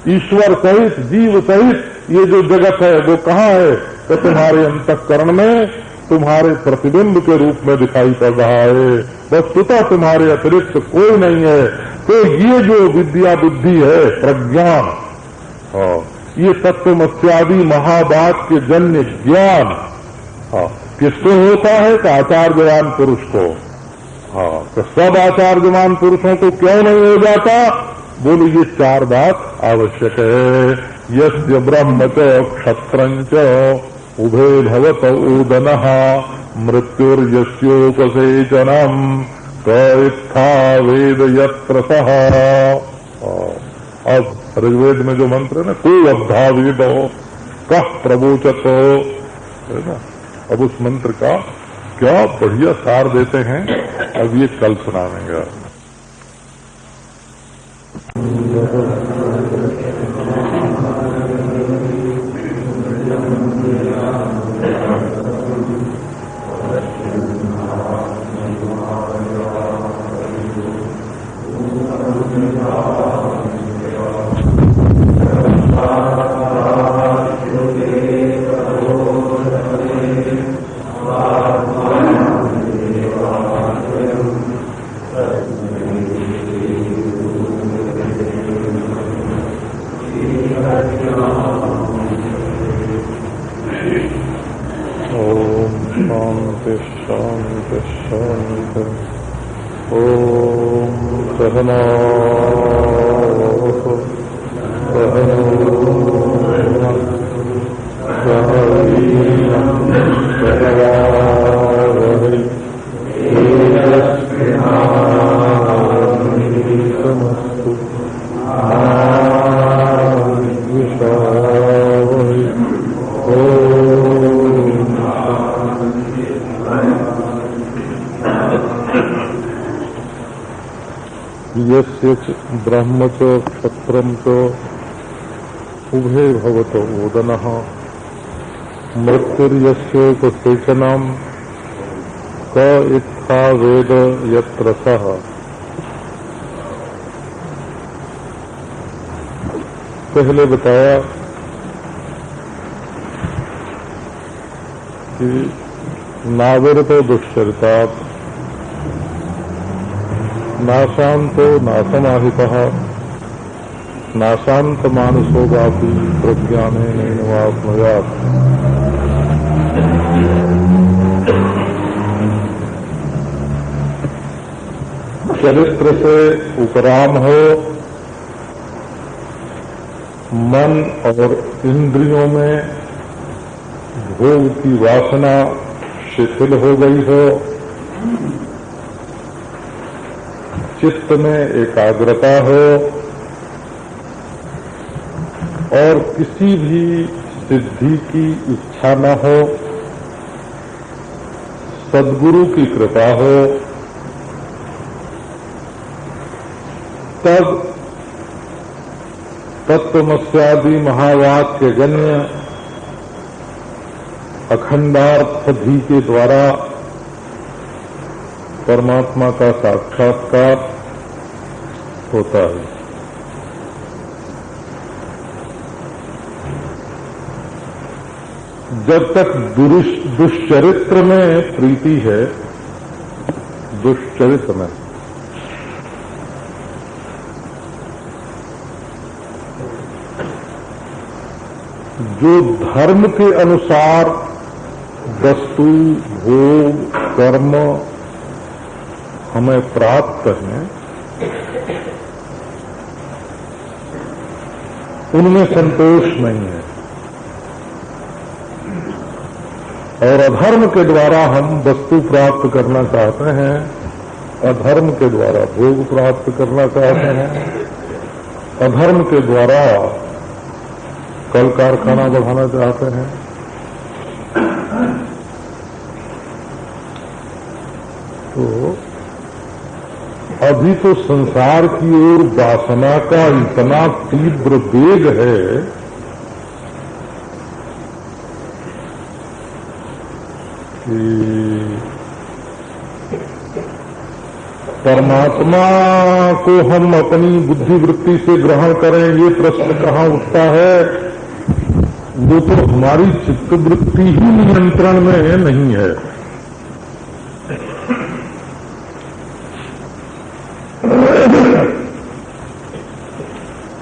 ईश्वर सहित जीव सहित ये जो जगत है वो कहाँ है? तो तुम्हारे अंतःकरण में तुम्हारे प्रतिबिंब के रूप में दिखाई पड़ रहा है, वस्तुतः तुम्हारे अतिरिक्त कोई नहीं है। तो ये जो विद्या बुद्धि है, प्रज्ञान, ये तत्वमस्यादि महावाक्य के जन्य ज्ञान किसको होता है? कि आचार्यवान पुरुष को। तो सब आचार्यवान पुरुषों को क्यों नहीं हो जाता? बोले ये चार बात आवश्यक है। यस्य ब्रह्म च क्षत्रं च उभे भवत ओदनः मृत्युर्यस्योपसेचनम् स इत्था वेद यत्र सः। अब ऋग्वेद में जो मंत्र है ना, को अब्धा वेदो कः प्रवोचतो, है ना। अब उस मंत्र का क्या बढ़िया सार देते हैं, अब ये कल सुनाएंगे। ब्रह्म च क्षत्रं च उभे भवतो ओदनः मृत्युर्यस्योपसेचनम् स इत्था वेद यत्र सः। पहले बताया कि नाविरतो दुश्चरितात् नाशांतो नासमाहितः नाशांत मानसो वापि प्रज्ञाने नैनवाप्नुयात्। चरित्र से उपराम हो, मन और इंद्रियों में भोग की वासना शिथिल हो गई हो, चित्त में एकाग्रता हो और किसी भी सिद्धि की इच्छा न हो, सद्गुरु की कृपा हो, तब तत्वमस्यादि महावाक्य जन्य अखंडार्थधि के द्वारा परमात्मा का साक्षात्कार होता है। जब तक दुष्चरित्र में प्रीति है, दुष्चरित्र में जो धर्म के अनुसार वस्तु भोग कर्म हमें प्राप्त हैं, उनमें संतोष नहीं है। और अधर्म के द्वारा हम वस्तु प्राप्त करना चाहते हैं, अधर्म के द्वारा भोग प्राप्त करना चाहते हैं, अधर्म के द्वारा कल कारखाना बढ़ाना चाहते हैं। तो अभी तो संसार की ओर वासना का इतना तीव्र वेग है कि परमात्मा को हम अपनी बुद्धिवृत्ति से ग्रहण करें, ये प्रश्न कहाँ उठता है। वो तो हमारी चित्तवृत्ति ही नियंत्रण में नहीं है।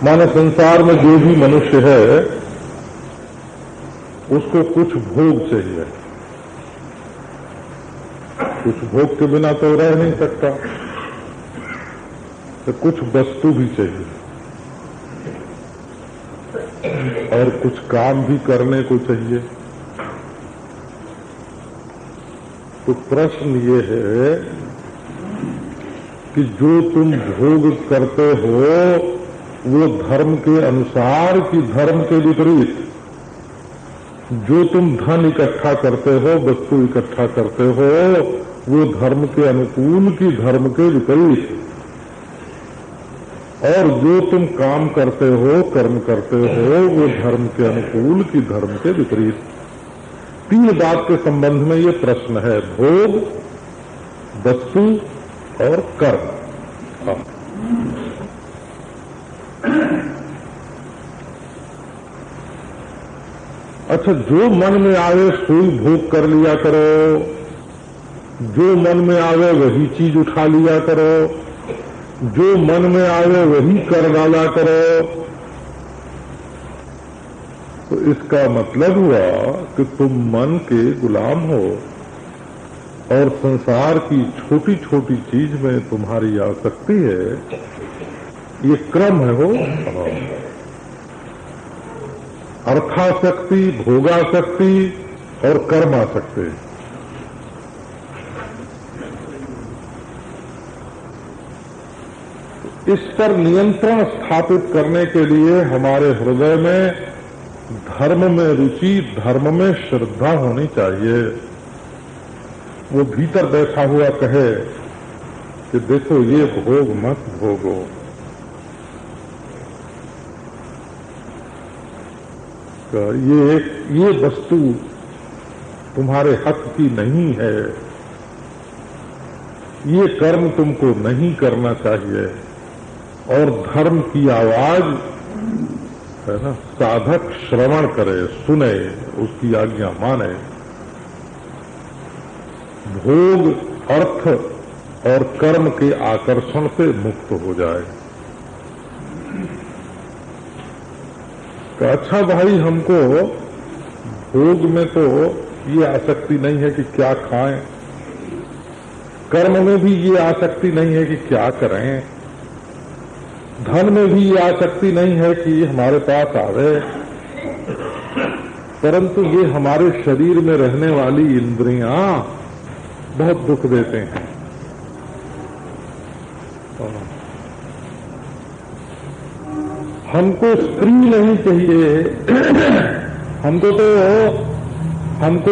मानो संसार में जो भी मनुष्य है उसको कुछ भोग चाहिए, कुछ भोग के बिना तो रह नहीं सकता, तो कुछ वस्तु भी चाहिए और कुछ काम भी करने को चाहिए। तो प्रश्न ये है कि जो तुम भोग करते हो वो धर्म के अनुसार कि धर्म के विपरीत? जो तुम धन इकट्ठा करते हो, वस्तु इकट्ठा करते हो, वो धर्म के अनुकूल कि धर्म के विपरीत? और जो तुम काम करते हो, कर्म करते हो, वो धर्म के अनुकूल कि धर्म के विपरीत? 3 बात के संबंध में ये प्रश्न है, भोग, वस्तु और कर्म। अच्छा, जो मन में आवे सोई भोग कर लिया करो, जो मन में आवे वही चीज उठा लिया करो, जो मन में आवे वही कर डाला करो। तो इसका मतलब हुआ कि तुम मन के गुलाम हो और संसार की छोटी छोटी चीज में तुम्हारी आसक्ति है। ये क्रम है हो, अर्थासक्ति, भोगासक्ति और कर्मासक्ति। इस पर नियंत्रण स्थापित करने के लिए हमारे हृदय में धर्म में रुचि, धर्म में श्रद्धा होनी चाहिए। वो भीतर बैठा हुआ कहे कि देखो ये भोग मत भोगो, ये वस्तु तुम्हारे हक की नहीं है, ये कर्म तुमको नहीं करना चाहिए। और धर्म की आवाज है ना, साधक श्रवण करे, सुने, उसकी आज्ञा माने, भोग, अर्थ और कर्म के आकर्षण से मुक्त हो जाए। तो अच्छा भाई, हमको भोग में तो ये आसक्ति नहीं है कि क्या खाएं, कर्म में भी ये आसक्ति नहीं है कि क्या करें, धन में भी ये आसक्ति नहीं है कि हमारे पास आवे, परंतु ये हमारे शरीर में रहने वाली इंद्रियां बहुत दुख देते हैं। हमको स्त्री नहीं चाहिए, हमको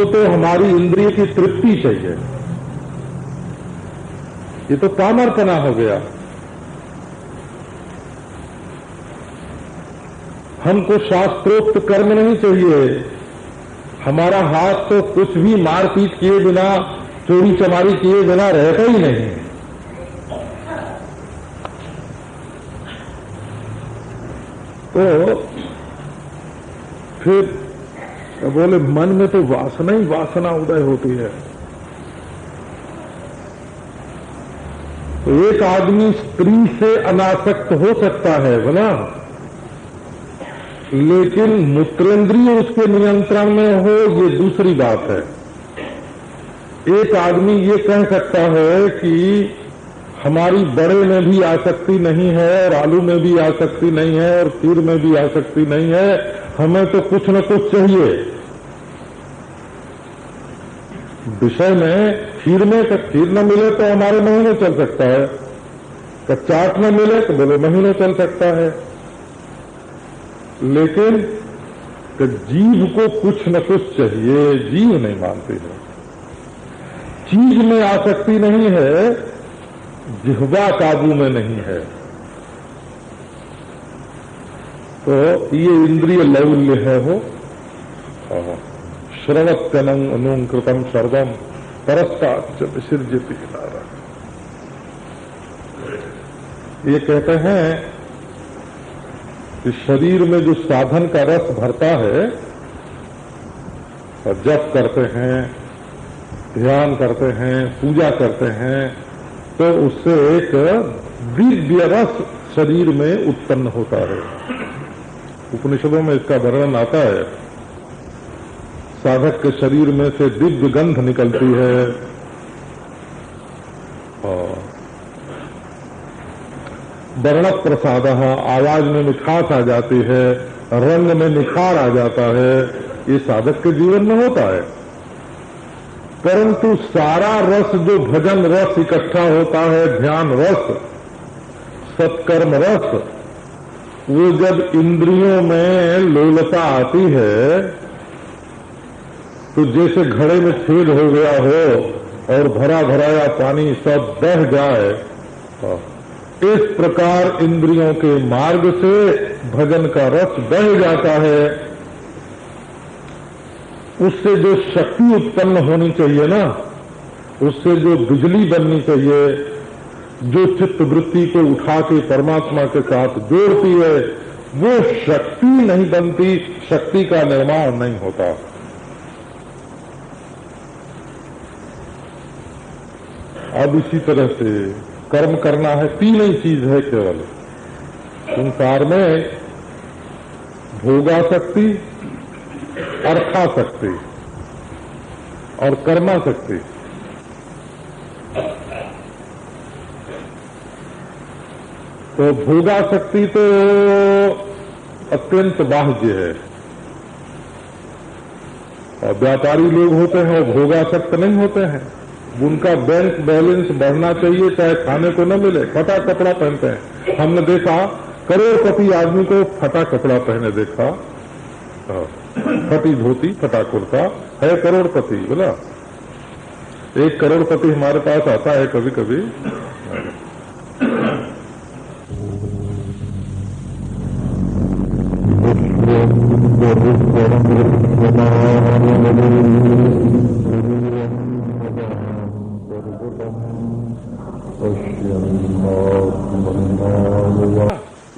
तो हमारी इंद्रिय की तृप्ति चाहिए। ये तो कामर्पणा हो गया। हमको शास्त्रोक्त कर्म नहीं चाहिए। हमारा हाथ तो कुछ भी मारपीट किए बिना, चोरी चमारी किए बिना रहता ही नहीं। तो फिर बोले मन में तो वासना ही वासना उदय होती है। तो एक आदमी स्त्री से अनासक्त हो सकता है बोला, लेकिन मूत्रेंद्रिय उसके नियंत्रण में हो, ये दूसरी बात है। एक आदमी ये कह सकता है कि हमारी बड़े में भी आसक्ति नहीं है और आलू में भी आसक्ति नहीं है और खीर में भी आसक्ति नहीं है, हमें तो कुछ न कुछ चाहिए। विषय में खीर न मिले तो हमारे महीने चल सकता है, चाट न मिले तो बोले महीने चल सकता है, लेकिन जीव को कुछ न कुछ चाहिए। जीव नहीं मानती है, चीज में आसक्ति नहीं है, जिह्वा काबू में नहीं है। तो ये इंद्रिय लौल्य है हो। श्रवत्यनं अनुकृतम सर्वम परस्ताच्च विसर्जति नारा। ये कहते हैं कि शरीर में जो साधन का रस भरता है और जप करते हैं, ध्यान करते हैं, पूजा करते हैं, तो उससे एक दिव्य रस शरीर में उत्पन्न होता है। उपनिषदों में इसका वर्णन आता है। साधक के शरीर में से दिव्य गंध निकलती है, वर्ण प्रसाद, आवाज में मिठास आ जाती है, रंग में निखार आ जाता है, ये साधक के जीवन में होता है। परंतु सारा रस जो भजन रस इकट्ठा होता है, ध्यान रस, सत्कर्म रस, वो जब इंद्रियों में लोलता आती है तो जैसे घड़े में छेद हो गया हो और भरा भराया पानी सब बह जाए, इस प्रकार इंद्रियों के मार्ग से भजन का रस बह जाता है। उससे जो शक्ति उत्पन्न होनी चाहिए ना, उससे जो बिजली बननी चाहिए, जो चित्त वृत्ति को उठा के परमात्मा के साथ जोड़ती है, वो शक्ति नहीं बनती, शक्ति का निर्माण नहीं होता। अब इसी तरह से कर्म करना है, तीन ही चीज है केवल संसार में, भोगासक्ति, अर्थासक्ति और कर्मासक्ति। तो भोगासक्ति तो अत्यंत बाह्य है, और व्यापारी लोग होते हैं वो भोगासक्त नहीं होते हैं। उनका बैंक बैलेंस बढ़ना चाहिए चाहे खाने को न मिले, फटा कपड़ा पहनते हैं। हमने देखा करोड़पति आदमी को फटा कपड़ा पहने देखा, फटी धोती, फटा कुर्ता, है करोड़पति। बोला एक करोड़पति हमारे पास आता है कभी कभी,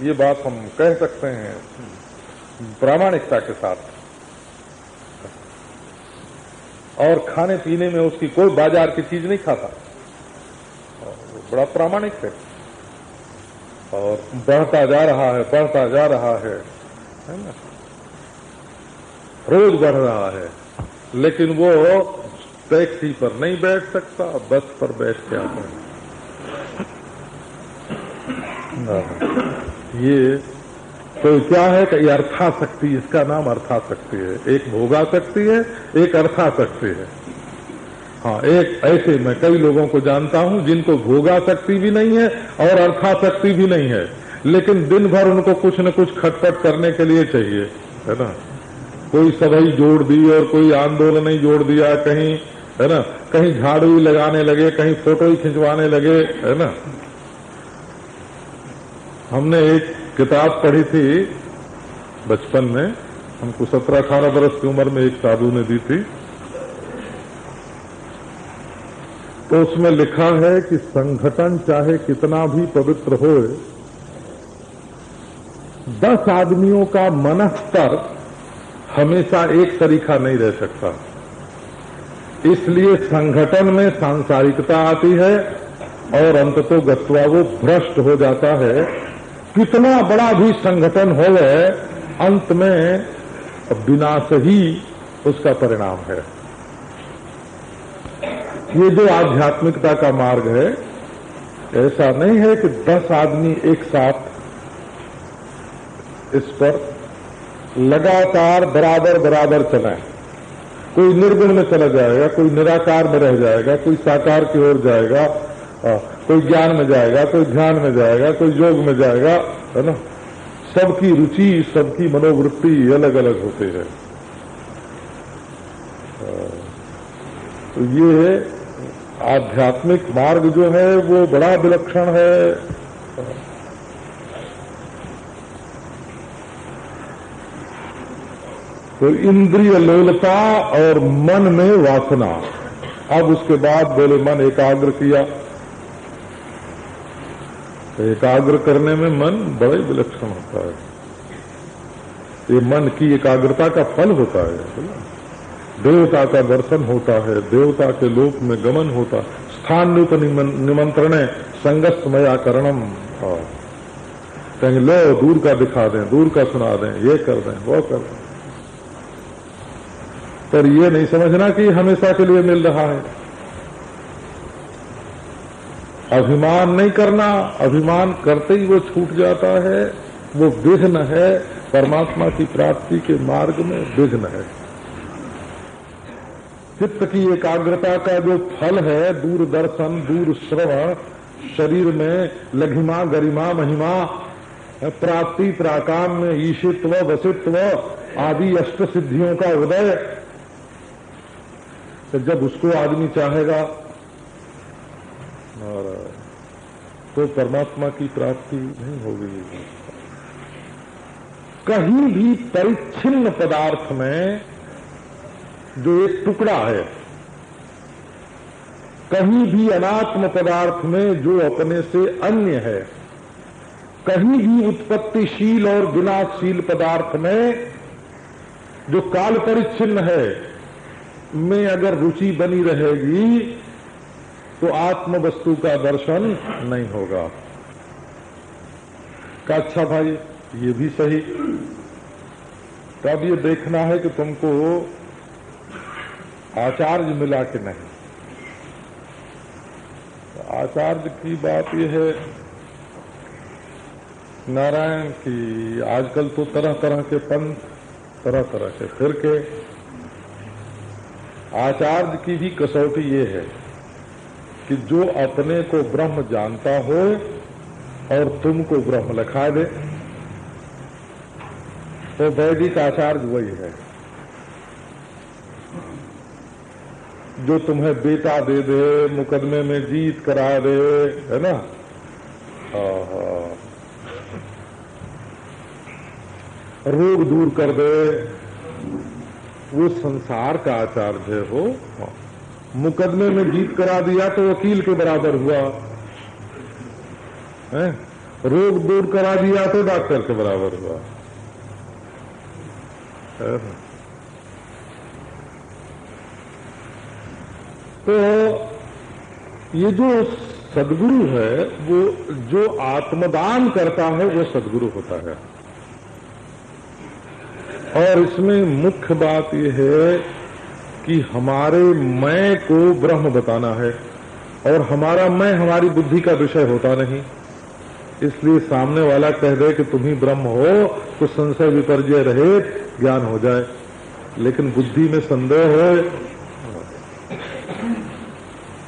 ये बात हम कह सकते हैं प्रामाणिकता के साथ। और खाने पीने में उसकी कोई बाजार की चीज नहीं खाता, बड़ा प्रामाणिक है, और बढ़ता जा रहा है, बढ़ता जा रहा है ना, रोज बढ़ रहा है। लेकिन वो टैक्सी पर नहीं बैठ सकता, बस पर बैठ के आता है। ये तो क्या है कि अर्थासक्ति, इसका नाम अर्थासक्ति है। एक भोगासक्ति है, एक अर्थासक्ति है। हाँ, एक ऐसे मैं कई लोगों को जानता हूं जिनको भोगासक्ति भी नहीं है और अर्थासक्ति भी नहीं है, लेकिन दिन भर उनको कुछ न कुछ खटपट करने के लिए चाहिए, है ना। कोई सभई जोड़ दी और कोई आंदोलन ही जोड़ दिया, कहीं है ना, कहीं झाड़ू ही लगाने लगे, कहीं फोटो ही खिंचवाने लगे, है ना। हमने एक किताब पढ़ी थी बचपन में, हमको 17-18 वर्ष की उम्र में एक साधु ने दी थी। तो उसमें लिखा है कि संगठन चाहे कितना भी पवित्र हो, 10 आदमियों का मनस्तर हमेशा एक तरीका नहीं रह सकता। इसलिए संगठन में सांसारिकता आती है और अंततः गत्वा वो भ्रष्ट हो जाता है। कितना बड़ा भी संगठन हो, अंत में विनाश ही उसका परिणाम है। ये जो आध्यात्मिकता का मार्ग है, ऐसा नहीं है कि 10 आदमी एक साथ इस पर लगातार बराबर बराबर चलें। कोई निर्गुण में चला जाएगा, कोई निराकार में रह जाएगा, कोई साकार की ओर जाएगा, कोई ज्ञान में जाएगा, कोई ध्यान में जाएगा, कोई योग में जाएगा, है ना। सबकी रुचि, सबकी मनोवृत्ति अलग अलग होती है। तो ये आध्यात्मिक मार्ग जो है वो बड़ा विलक्षण है। तो इंद्रिय लोलता और मन में वासना। अब उसके बाद बोले मन एकाग्र किया, तो एकाग्र करने में मन बड़े विलक्षण होता है। ये मन की एकाग्रता का फल होता है। देवता का दर्शन होता है, देवता के लोक में गमन होता, स्थान रूप निमंत्रणे संगस्तमया करणम। कहेंगे लो दूर का दिखा दें, दूर का सुना दें, ये कर दें, वो कर दें, पर ये नहीं समझना कि हमेशा के लिए मिल रहा है। अभिमान नहीं करना, अभिमान करते ही वो छूट जाता है, वो विघ्न है, परमात्मा की प्राप्ति के मार्ग में विघ्न है। चित्त की एकाग्रता का जो फल है, दूरदर्शन, दूर श्रवण, शरीर में लघिमा गरिमा महिमा, प्राप्ति प्राकाम में ईशित्व वसित्व आदि अष्ट सिद्धियों का उदय, तो जब उसको आदमी चाहेगा और तो परमात्मा की प्राप्ति नहीं होगी। कहीं भी परिच्छिन्न पदार्थ में जो एक टुकड़ा है, कहीं भी अनात्म पदार्थ में जो अपने से अन्य है, कहीं भी उत्पत्तिशील और विनाशशील पदार्थ में जो काल परिच्छिन्न है में अगर रुचि बनी रहेगी तो आत्म वस्तु का दर्शन नहीं होगा। का अच्छा भाई ये भी सही, तब ये देखना है कि तुमको आचार्य मिला कि नहीं। आचार्य की बात यह है नारायण की आजकल तो तरह तरह के पंथ, तरह तरह के फिरके, आचार्य की भी कसौटी ये है कि जो अपने को ब्रह्म जानता हो और तुमको ब्रह्म लिखा दे, तो वैदिक आचार्य वही है। जो तुम्हें बेटा दे दे, मुकदमे में जीत करा दे, है ना, रोग दूर कर दे, वो संसार का आचार्य हो। मुकदमे में जीत करा दिया तो वकील के बराबर हुआ है, रोग दूर करा दिया तो डॉक्टर के बराबर हुआ है। तो ये जो सद्गुरु है, वो जो आत्मदान करता है वो सद्गुरु होता है। और इसमें मुख्य बात यह है कि हमारे मैं को ब्रह्म बताना है, और हमारा मैं हमारी बुद्धि का विषय होता नहीं। इसलिए सामने वाला कह दे कि तुम ही ब्रह्म हो तो संशय विपर्जय रहित ज्ञान हो जाए, लेकिन बुद्धि में संदेह है,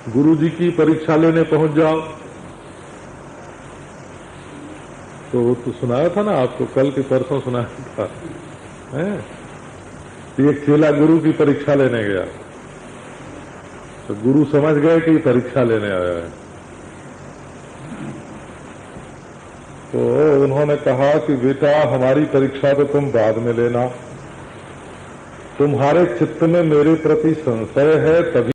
गुरु जी की परीक्षा लेने पहुंच जाओ। तो सुनाया था ना आपको, कल के परसों सुनाया था है? एक चेला गुरु की परीक्षा लेने गया, तो गुरु समझ गए कि परीक्षा लेने आया है, तो उन्होंने कहा कि बेटा हमारी परीक्षा तो तुम बाद में लेना, तुम्हारे चित्त में मेरे प्रति संशय है तभी